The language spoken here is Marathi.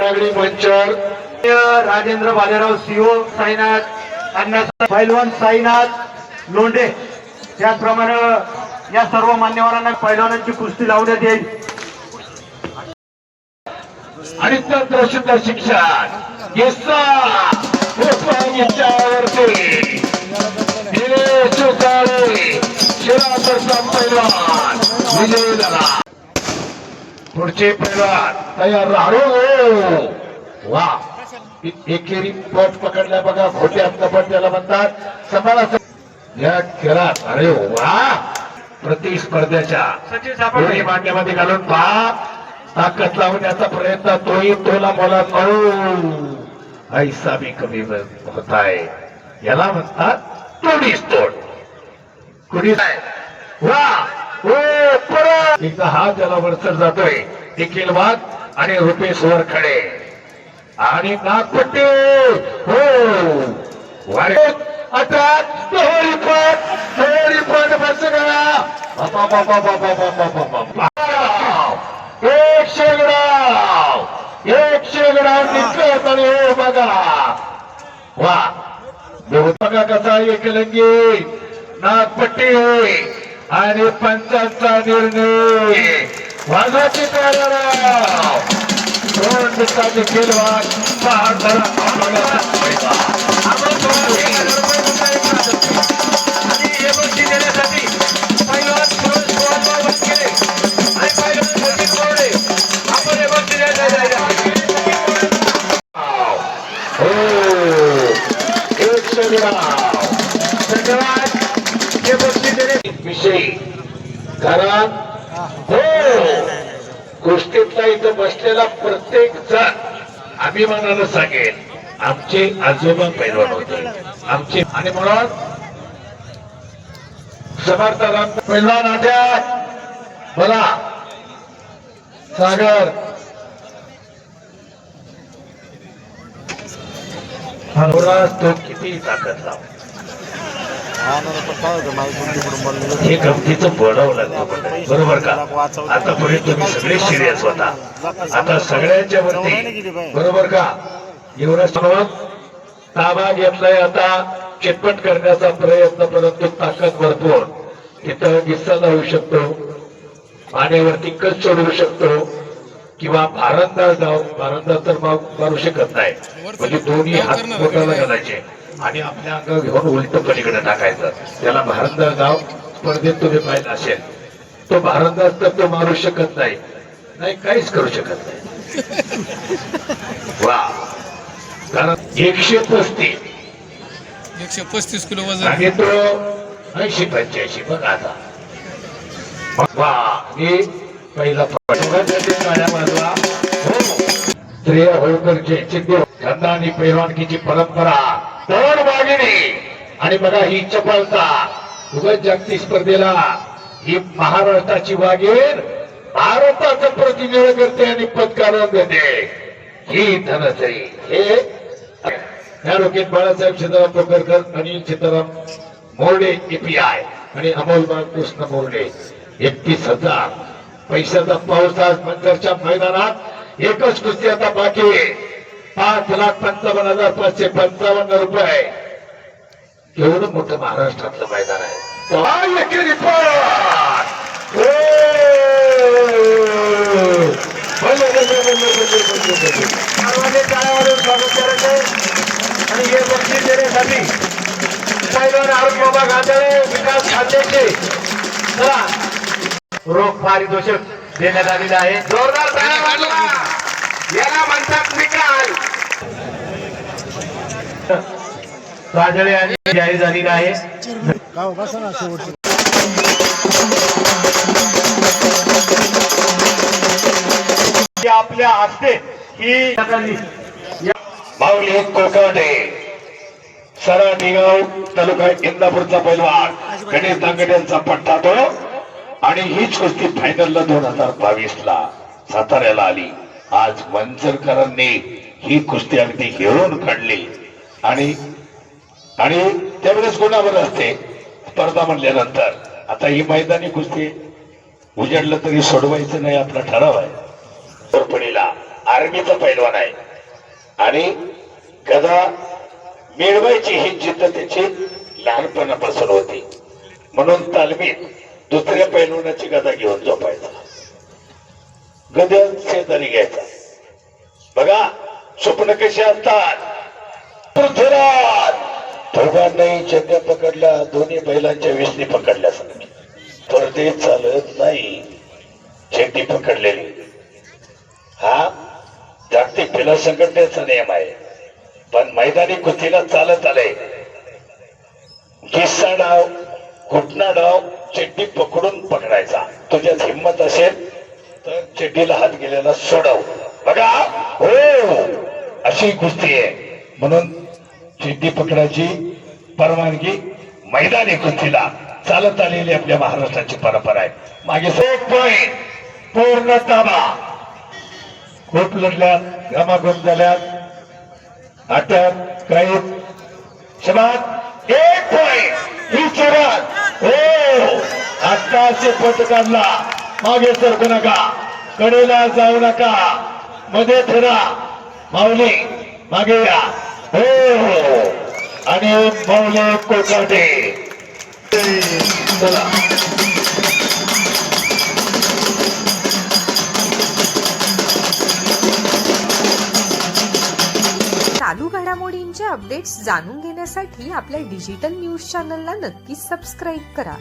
नागरी मंचर राजेंद्र बालेराव सीओ साईनाथ अण्णासाहेब पैलवान साईनाथ लोंढे त्याचप्रमाणे या सर्व मान्यवरांना पैलवानांची कुस्ती लावण्यात येईल आणि तंत्रशुद्ध शिक्षण पैलवान विजयी झाला पुढचे पैलवान तयार राहू वा एकेरी पट पकडल्या बघा खोटे पट त्याला म्हणतात सांभाळा या खेळात अरे वा प्रतिस्पर्ध्याच्या दोन्ही मांड्यामध्ये घालून पहा ताकद लावण्याचा प्रयत्न तोही तोला बोला ऐसा भी कमी होत आहे याला म्हणतात तोडीस तोड कुणी वा हो परत एकदा हा त्याला वरचढ जातोय निखिल वाघ आणि रुपेश वरखडे आणि नागपट्टी हो वारे अटॅक तोरी पट बस गया एक शेगडाव निघत आणि हो बघा वा बघा कसा एकलंगी नागपट्टी आणि पंचांचा निर्णय वाघाची तयार दोन दिवसाचे खेळवाद पहाड धरा विषयी कारण हो गोष्टीतला इथं बसलेला प्रत्येक जण अभिमानानं सांगेल आमचे आजोबा पैलवान होते आमचे आणि म्हणून समर्थाराम पैलवान आट्यात बोला सागर तो किती ताकद लाव हे गमतीचं बोलावं लागतं बरोबर का आतापर्यंत तुम्ही सगळे सिरियस होता आता सगळ्यांच्या वरती बरोबर का युवराज ताबा घेतलाय आता चितपट करण्याचा प्रयत्न परंतु ताकद भरपूर तिथं गिस्सा लावू शकतो पाण्यावरती कच सोडवू शकतो किंवा भारंदाज तर मारू शकत नाही म्हणजे दोन्ही हात पोटाला घालायचे आणि आपल्या अंग घेऊन उलट पलीकडे टाकायचं त्याला भारंदाज गाव स्पर्धेत तुम्ही पाहिलं असेल तो भारंदाज तर तो मारू शकत नाही काहीच करू शकत नाही वा कारण 135 किलो वजन आणि तो 80-85 बघा आता वा हे पहिला बाजूला स्त्रिया होळकरचे धंदा आणि पैलवानकीची परंपरा तोड वागिणी आणि बघा ही चपळता उगाच जागतिक स्पर्धेला ही महाराष्ट्राची वागीर भारताचं प्रतिनिधित्व करते आणि पदकारण देते ही धनसई हे या रोकेट बाळासाहेब सीताराम पोकरकर आणि सीताराम मोर्डे EPI आणि अमोल बाळकृष्ण मोर्डे 31,000 पैशाचा पाऊस आज मंचरच्या मैदानात एकच कुस्ती आता बाकी 5,55,555 रुपये एवढं मोठं महाराष्ट्रातलं मैदान आहे स्वागत करायचं आणि हे बक्षीस देण्यासाठी पैलवान आरुष बाबा गांधळे विकास खात्याचे चला रोख पारितोषिक देण्यात आलेले आहे जोरदार याला म्हणतात निकाल राजळे आणि जाहीर झालेली आहे आपल्या हस्ते ही माऊली कोकणे सराटीगाव तालुका इंदापूरचा पैलवान गणेश दांगडे यांचा पट्टा तो आणि हीच कुस्ती फायनलला 2022 ला साताऱ्याला आली आज मंचरकरांनी ही कुस्ती अगदी घेऊन काढली आणि त्यावेळेस कोणावर असते स्पर्धा म्हणल्यानंतर आता ही मैदानी कुस्ती उजाडलं तरी सोडवायचं नाही आपला ठराव आहे. तोरपणीला आर्मीचा पैलवान आहे आणि गदा मिळवायची ही जिद्द त्याची लहानपणापासून होती. म्हणून तालमीत दुसऱ्या पैलवानाची गदा घेऊन झोपायचा, गदा शेजारी घ्यायचा. बघा स्वप्न कशी असतात. पृथ्वीराज दोघांनाही चेंड्या पकडल्या, दोन्ही बैलांच्या विष्णी पकडल्या. स्पर्धेत चालत नाही चेंडी पकडलेली. हा जागतिक फिल्म संघटनेचा नियम आहे. पण मैदानी कुस्तीला चालत आले. किस्सा डाव, घुटना डाव, चेंडी पकडून पकडायचा. तुझ्यात हिंमत असेल तर चेंडीला हात गेलेला सोडव. बघा हो अशी कुस्ती आहे. म्हणून चेंडी पकडायची परवानगी मैदानी कुस्तीला चालत आलेली आपल्या महाराष्ट्राची परंपरा आहे. मागे एक पॉइंट पूर्ण ताबा. खूप लढल्यात, घमाघूम झाल्यात, अटक कैद शबाद. एक पॉइंट ही सुरुवात. हो आता पट काढला. मागे सरकू नका, कडेला जाऊ नका, मध्ये फिरा. माऊली मागे या. हो आणि माऊली कोकाटे. चला चालू घडामोडींचे अपडेट्स जाणून घेण्यासाठी आपल्या डिजिटल न्यूज चॅनलला नक्कीच सबस्क्राईब करा.